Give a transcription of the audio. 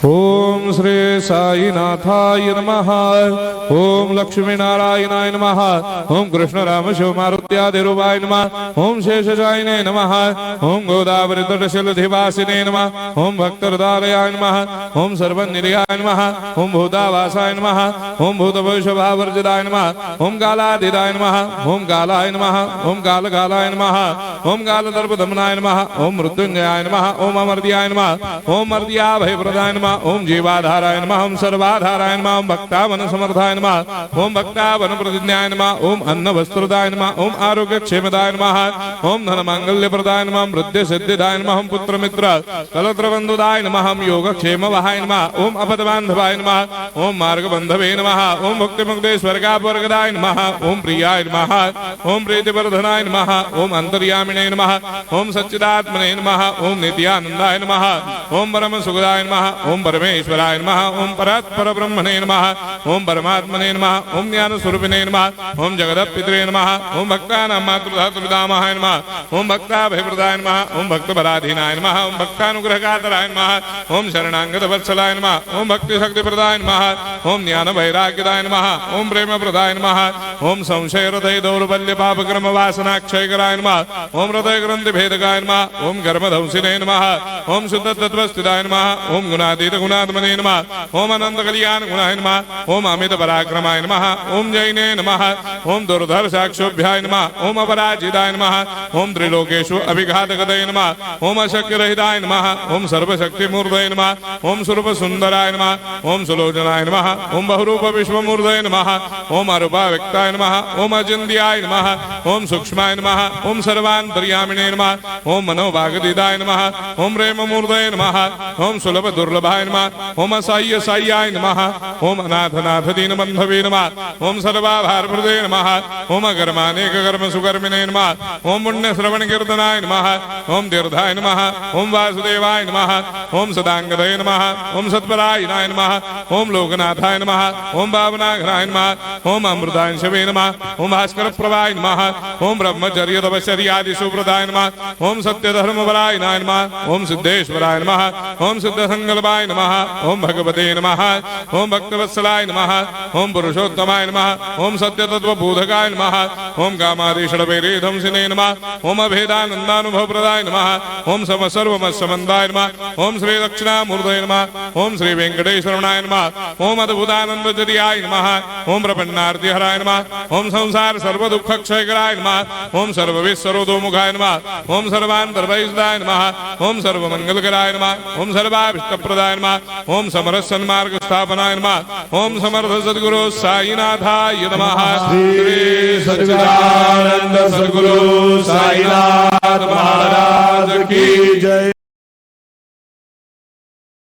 ओम श्री साईनाथाय नमः। ओम लक्ष्मी नारायणाय नमः। ओम कृष्ण राम शिव मारुत्यादिरूपाय नमः। ओम शेषशायिने नमः। ओम गोदावरी तटशिलधिवासिने नमः। ओम भक्तहृदयाय नमः। ओम सर्वनिलयाय नमः। ओम भूतावासाय नमः। ओम भूतभविष्यभावर्जिताय नमः। ओम कालाधीराय नमः। ओम कालाय नमः। ओम कालकालाय नमः। ओम कालदर्पदमनाय नमः। ओम मृत्युंजयाय नमः। ओम अमर्त्याय नमः। ओम मर्त्याभयप्रदाय नमः। ओम जीवाधाराय नमः। ओम सर्वाधाराय नमः। ओम भक्तावन समर्थाय नमः। ओम भक्तावन प्रतिज्ञाय नमः। ओम अन्न वस्त्रदाय नमः। ओम आरोग्य क्षेमदाय नमः। ओम धन मांगल्य प्रदाय नमः। ओम वृद्धि सिद्धिदाय नमः। ओम पुत्र मित्र कलत्र बंधुदाय नमः। ओम योग क्षेम वहाय नमः। ओम अपद बांधवाय नमः। ओम मार्ग बंधवे नमः। ओम भक्ति मुक्ति स्वर्गापवर्गदाय नमः। ओम प्रियाय नमः। ओम प्रीतिवर्धनाय नमः। ओम अंतर्यामिने नमः। ओम सच्चिदात्मने नमः। ओम नित्यानंदाय नमः। ओम परम सुखदाय नमः। ओम परमेश्वराय नमः। ओम परात्पर ब्रह्मणे नमः। ओम परमात्मने नमः। ओम ज्ञान स्वरूपिणे नमः। ओम जगदपितरे नमः। ओम भक्तानां मातृधातुपितामहाय नमः। ओम भक्ताभयप्रदाय नमः। ओम भक्तपराधीनाय नमः। ओम भक्तानुग्रहकातराय नमः। ओम शरणागत वत्सलाय नमः। ओम भक्ति शक्ति प्रदाय नमः। ओम ज्ञान वैराग्यदाय नमः। ओम प्रेम प्रदाय नमः। ओम संशय हृदय दौर्बल्य पाप कर्म वासना क्षयकराय नमः। ओम हृदय ग्रंथि भेदकाय नमः। ओम कर्मधंसिने नमः। ओम शुद्ध तत्वस्थिताय नमः। ओम गुणातीत गुणात्मने नमः। ओम अनंत कल्याण गुणाय नमः। ओम अमित पराक्रमाय नमः। ओम जैने नमः। ओम दुर्धर्षाक्षोभ्याय नमः। ओम अपराजिताय नमः। ओम त्रिलोकेषु अभिघातगतये नमः। ओम अशक्य रहिताय नमः। ओम सर्वशक्तिमूर्तये नमः। ओम स्वरूप सुंदराय नमः। ओम सुलोचनाय नमः। ओम बहुरूप विश्वमूर्तये नमः। ओम अरूपाव्यक्ताय नमः। ओम अचिन्त्याय नमः। ओम सूक्ष्माय नमः। ओम सर्वान्तर्यामिने नमः। ओम मनोभागदिदाय नमः। ओम प्रेममूर्तये नमः। ओम सुलभ दुर्लभाय नमः। ओम असाह्य साह्याय नमः। ओम अनाथनाथ दीनबन्धवे नमः। ओम सर्वाभारप्रदे नमः। ओम अकर्मानेक कर्म सुकर्मिणे नमः। ओम पुण्य श्रवण कीर्तनाय नमः। ओम तीर्थाय नमः। ओम वासुदेवाय नमः। ओम सदांगदये नमः। ओम सत्परायणाय नमः। ओम लोकनाथाय नमः। ओम भावनाघ्नाय नमः। ओम अमृतांशवे नमः। ओम भास्कर प्रभाय नमः। ओम ब्रह्मचर्य तपश्चर्यादि सुप्रदाय नमः। ओम सत्यधर्मपरायणाय नमः। ओम सिद्धेश्वराय नमः। ओम सिद्ध संकल्पाय नमः। ओम भगवते नमः। ओम भक्तवत्सलाय नमः। ओम पुरुषोत्तमाय नमः। ओम सत्यतत्त्वबोधकाय नमः। ओम कामादिषडवैरेधंसिने नमः। ओम अभेदानन्दानुभवप्रदाय नमः। ओम सर्वमस्समन्दाय नमः। ओम श्री दक्षिणामूर्तये नमः। ओम श्री वेंकटेश्वरनाय नमः। ओम अद्भुतानन्दजर्याय नमः। ओम प्रपन्नार्तिहराय नमः। ओम संसार सर्वदुःखक्षयकराय नमः। ओम सर्वविश्वरोधोमुखाय नमः। ओम सर्वान्तर्भयदाय नमः। ओम सर्वमंगलकराय नमः। ओम सर्वाभिष्टप्रदाय नमः। ओम समरस सन्मार्ग स्थापनाय नमः। ओम समर्थ सद्गुरु साईनाथाय नमः। श्री सच्चिदानंद सद्गुरु साईनाथ